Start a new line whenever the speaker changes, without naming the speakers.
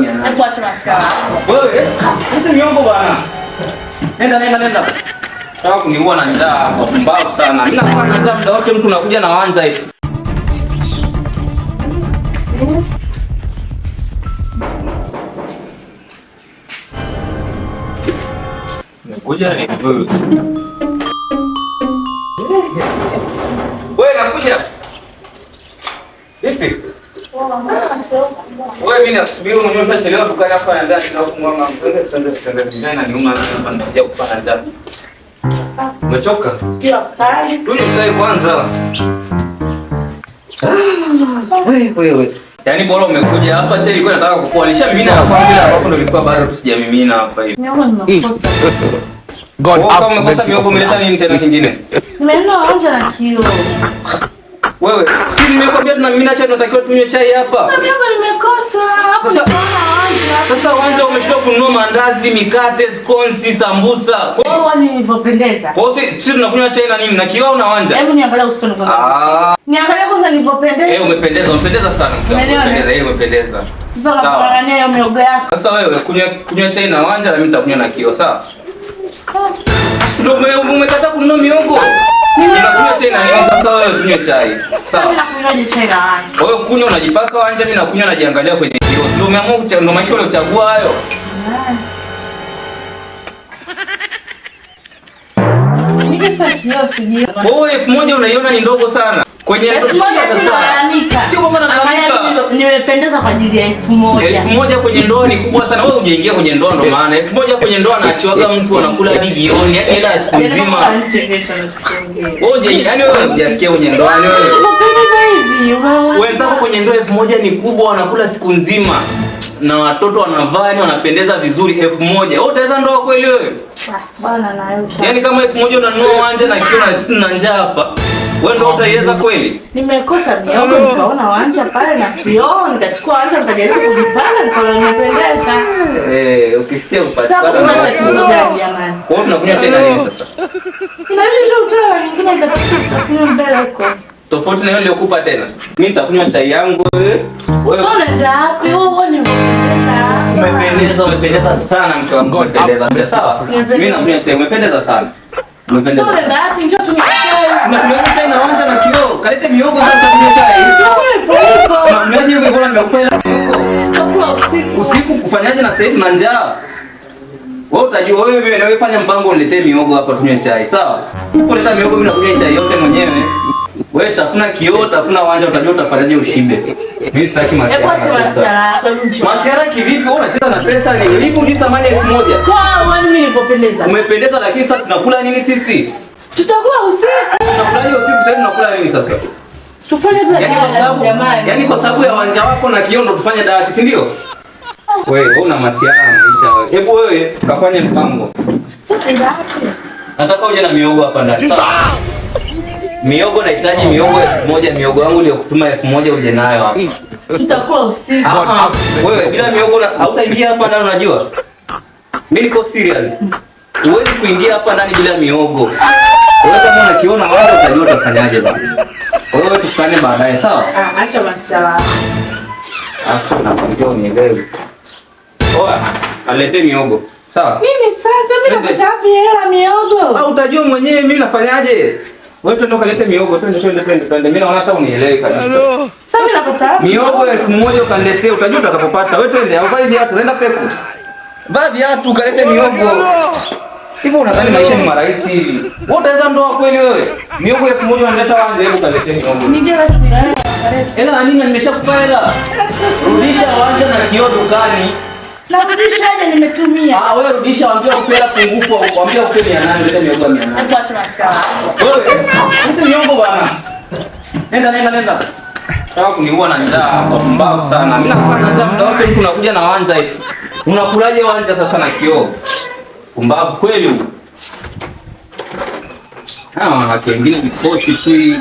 800.
Hebu acha maskara.
Wewe, hizi miongo bwana. Nenda. Nataka kuniua na njaa, pumbavu sana. Mimi nakuwa na njaa muda wote, mtu unakuja na wanja hivi. Kuja ni wewe. Wewe nakuja. Vipi? Wewe mimi nakusubiri mwenyewe utachelewa tukale hapa na ndani na kumwanga mpenzi tutaenda na niuma hapa nitakuja kupata njaa. Umechoka?
Ndio, karibu.
Tunywe chai kwanza. Wewe. Yaani bora umekuja hapa chai ilikuwa nataka kukualisha mimi na kwa bila hapo ndio ilikuwa bado tusijamimina hapa hivi. God up. Umekosa miogo umeleta nini tena kingine?
Nimenunua wanja na kilo.
Wewe, si nimekwambia tunamimina chai tunatakiwa tunywe chai hapa.
Sasa miogo nimekosa. Hapo ni wanja.
Sasa wanja umeshindwa kununua mandazi, mikate, skonsi, sambusa.
Wewe nilivyopendeza.
Kwa hiyo sisi tunakunywa chai na nini? Na kiwao na wanja.
Hebu niangalie usoni kwanza. Niangalie kwanza nilivyopendeza.
Umependeza sana mke wangu. Umependeza, umependeza.
Sasa unapangania hiyo miogo yako.
Sasa wewe kunywa chai na wanja na mimi nitakunywa na kioo, sawa? Sio umekata kununua miogo. Ninakunywa chai na nini sasa wewe kunywa chai?
Sawa. Mimi nakunywa chai na wanja.
Wewe kunywa unajipaka wanja, mimi nakunywa najiangalia kwenye kioo. Sio umeamua ndio maisha ule uchagua hayo.
Mimi sasa kioo sijui.
Wewe 1000 unaiona ni ndogo sana. Kwenye
sio kama nalalamika. Nimependeza kwa ajili ya 1000.
1000 kwenye ndoa ni kubwa sana. Wewe hujaingia kwenye ndoa ndo maana 1000 kwenye ndoa anaachiwaga mtu anakula hadi jioni, yaani hela siku nzima. Wewe yaani wewe hujafikia kwenye ndoa ni wewe. Wenzako kwenye ndoa 1000 ni kubwa, wanakula siku nzima. Na watoto wanavaa wanapendeza vizuri 1000. Wewe utaweza ndoa kweli wewe?
Bwana nayo.
Yaani kama 1000 unanunua wanja na kiona na sisi na njaa hapa. Wewe ndio utaiweza kweli?
Nimekosa miogo nikaona wanja pale na kioo nikachukua wanja nikajaribu kujipanga nikaona nimependeza.
Ukisikia upate.
Sasa kuna tatizo gani jamani?
Kwa hiyo tunakunywa chai na nini sasa?
Inabidi ndio utoe nyingine nitakunywa mbele huko.
Tofauti na hiyo niliokupa tena. Mimi nitakunywa chai yangu wewe.
Wewe unaenda wapi? Wewe ni
umependeza sana mke wangu. Umependeza. Sawa? Mimi nakunywa chai, umependeza sana. Umependeza.
Sasa ndio basi njoo tunywe chai.
Tunakunywa chai na wanja na kioo. Kalete miogo sasa tunywe chai. Mmeje wewe bora nimekupela miogo. Usiku kufanyaje na sasa hivi na njaa? Wewe utajua wewe fanya mpango uniletee miogo hapa tunywe chai, sawa? Kuleta miogo mimi nakunywa chai yote mwenyewe. Wewe tafuna kioo, tafuna wanja utajua utafanyaje ushibe. Mimi sitaki masiara. Masiara kivipi? Wewe unacheza na pesa ni hivi ni thamani 1000.
Kwa wewe nilipopendeza.
Umependeza lakini sasa tunakula nini sisi?
Tutakula usiku.
Tunakulaje usiku sasa tunakula nini sasa?
Tufanye dawati jamani.
Yaani kwa sababu ya wanja wako na kioo ndo tufanye dawati, si ndio? Wewe una masiara maisha wewe. Hebu wewe kafanye mpango.
Sasa ndio hapo.
Nataka uje na miogo hapa ndani. Sawa. Miogo nahitaji miogo 1000, miogo yangu iliyokutuma 1000 uje nayo hapa.
Tutakula usiku.
Wewe bila miogo hautaingia hapa ndani unajua? Mimi niko serious. Huwezi kuingia hapa ndani bila miogo. Wewe kama unakiona wao utajua utafanyaje bana. Wewe tufanye baadaye sawa?
Acha masiala.
Nakwambia unielewe. Oa, alete miogo. Sawa?
Mimi sasa mimi nataka hela miogo.
Utajua mwenyewe mimi nafanyaje? Wewe twende ukalete miogo, twende. Mimi naona hata unielewe kabisa.
Sasa mimi napata
miogo 1000 ukaniletee, utajua utakapopata. Wewe twende, au vai viatu, nenda peku. Vaa viatu ukalete miogo. Hivyo unadhani maisha ni marahisi hivi? Wewe utaweza ndoa kweli wewe? Miogo 1000 unaleta wanje, hebu kalete miogo.
Ningela
hela nini nimeshakupa hela? Rudisha wanje na kioo dukani.
Na rudishaje nimetumia?
Wewe rudisha, waambia upea pungufu, waambia upea 800, leta miogo 800.
Hebu acha maskara.
Wewe, nipe miogo bwana. Nenda. Nataka kuniua na njaa, pumbavu sana. Mimi nakuwa na njaa muda wote, unakuja na wanja hivi. Unakulaje wanja sasa na kioo? Pumbavu kweli. Wanawake wengine vikosi tu.